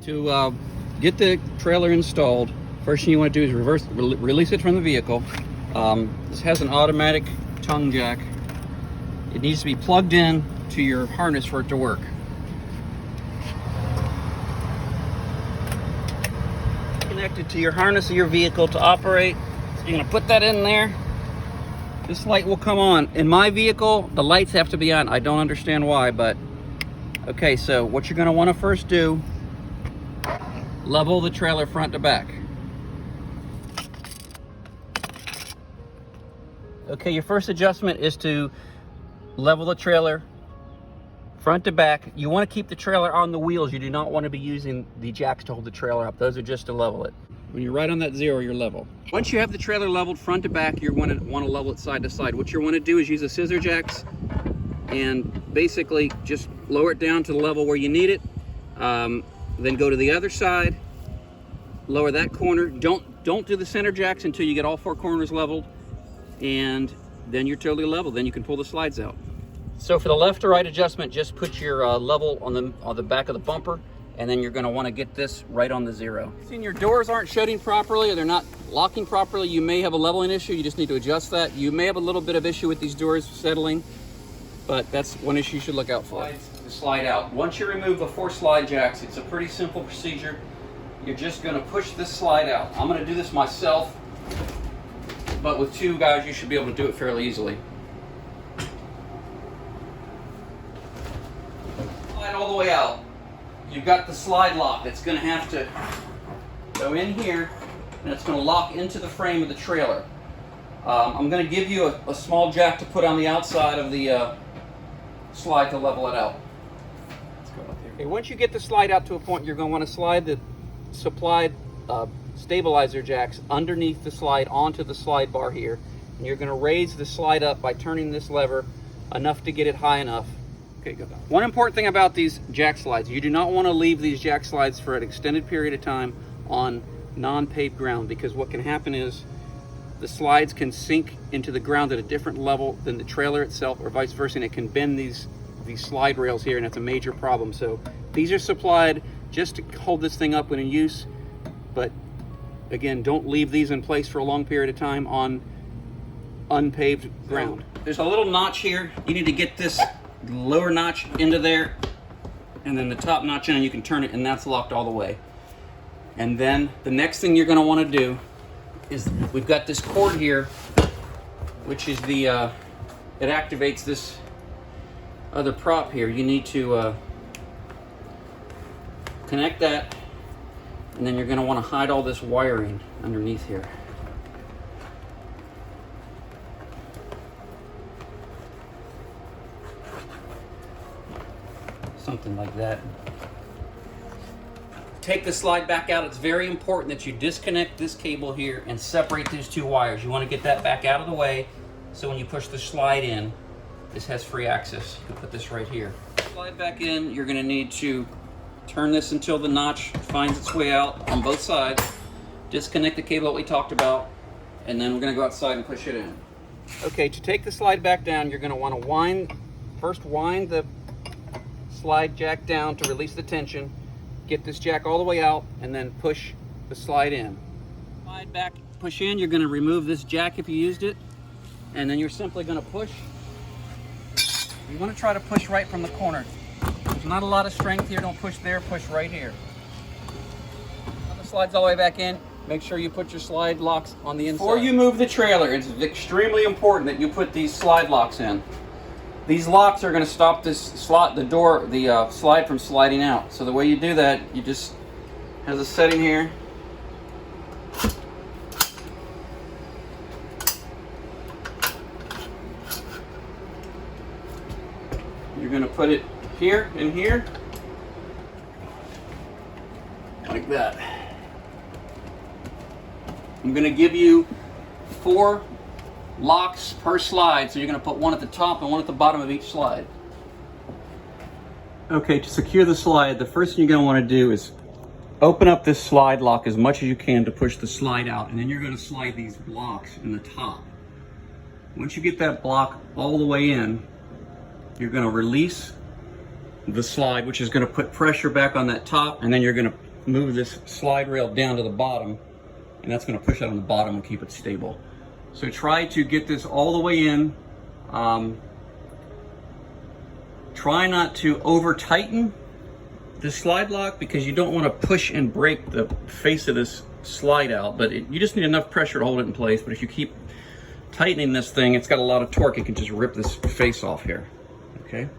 To get the trailer installed, first thing you want to do is release it from the vehicle. This has an automatic tongue jack. It needs to be plugged in to your harness for it to work. Connected to your harness of your vehicle to operate. So you're going to put that in there. This light will come on. In my vehicle, the lights have to be on. I don't understand why, but okay, so what you're going to want to first do, level the trailer front to back. Okay, your first adjustment is to level the trailer front to back. You want to keep the trailer on the wheels. You do not want to be using the jacks to hold the trailer up. Those are just to level it. When you're right on that zero, you're level. Once you have the trailer leveled front to back, you're going to want to level it side to side. What you want to do is use the scissor jacks and basically just lower it down to the level where you need it. Then go to the other side, lower that corner. Don't do the center jacks until you get all four corners leveled, and then you're totally level. Then you can pull the slides out. So for the left to right adjustment, just put your level on the back of the bumper, and then you're going to want to get this right on the zero. Seeing your doors aren't shutting properly or they're not locking properly, you may have a leveling issue. You just need to adjust that. You may have a little bit of issue with these doors settling, but that's one issue you should look out for. Slide out. Once you remove the four slide jacks, it's a pretty simple procedure. You're just going to push this slide out. I'm going to do this myself, but with two guys you should be able to do it fairly easily. Slide all the way out. You've got the slide lock that's going to have to go in here, and it's going to lock into the frame of the trailer. I'm going to give you a small jack to put on the outside of the slide to level it out. Okay, once you get the slide out to a point, you're going to want to slide the supplied stabilizer jacks underneath the slide onto the slide bar here, and you're going to raise the slide up by turning this lever enough to get it high enough. Okay, go. One important thing about these jack slides, you do not want to leave these jack slides for an extended period of time on non-paved ground, because what can happen is the slides can sink into the ground at a different level than the trailer itself, or vice versa, and it can bend these slide rails here, and it's a major problem. So these are supplied just to hold this thing up when in use, but again, don't leave these in place for a long period of time on unpaved ground. There's a little notch here. You need to get this lower notch into there, and then the top notch in, and you can turn it, and that's locked all the way. And then the next thing you're going to want to do is, we've got this cord here, which is the it activates this other prop here. You need to connect that, and then you're going to want to hide all this wiring underneath here. Something like that. Take the slide back out. It's very important that you disconnect this cable here and separate these two wires. You want to get that back out of the way, so when you push the slide in, this has free access. You can put this right here. Slide back in. You're going to need to turn this until the notch finds its way out on both sides. Disconnect the cable that we talked about, and then we're going to go outside and push it in. Okay, to take the slide back down, you're going to want to first wind the slide jack down to release the tension. Get this jack all the way out, and then push the slide in. Slide back, push in. You're going to remove this jack if you used it, and then you're simply going to push. You want to try to push right from the corner. There's not a lot of strength here. Don't push there, push right here. Now the slide's all the way back in. Make sure you put your slide locks on the inside. Before you move the trailer, it's extremely important that you put these slide locks in. These locks are going to stop the slide from sliding out. So the way you do that, you just have a setting here. You're going to put it here and here, like that. I'm going to give you 4 locks per slide, so you're going to put one at the top and one at the bottom of each slide. Okay, to secure the slide, the first thing you're going to want to do is open up this slide lock as much as you can to push the slide out, and then you're going to slide these blocks in the top. Once you get that block all the way in, you're going to release the slide, which is going to put pressure back on that top, and then you're going to move this slide rail down to the bottom, and that's going to push it on the bottom and keep it stable. So try to get this all the way in. Try not to over tighten this slide lock because you don't want to push and break the face of this slide out, but you just need enough pressure to hold it in place. But if you keep tightening this thing, it's got a lot of torque, it can just rip this face off here. Okay.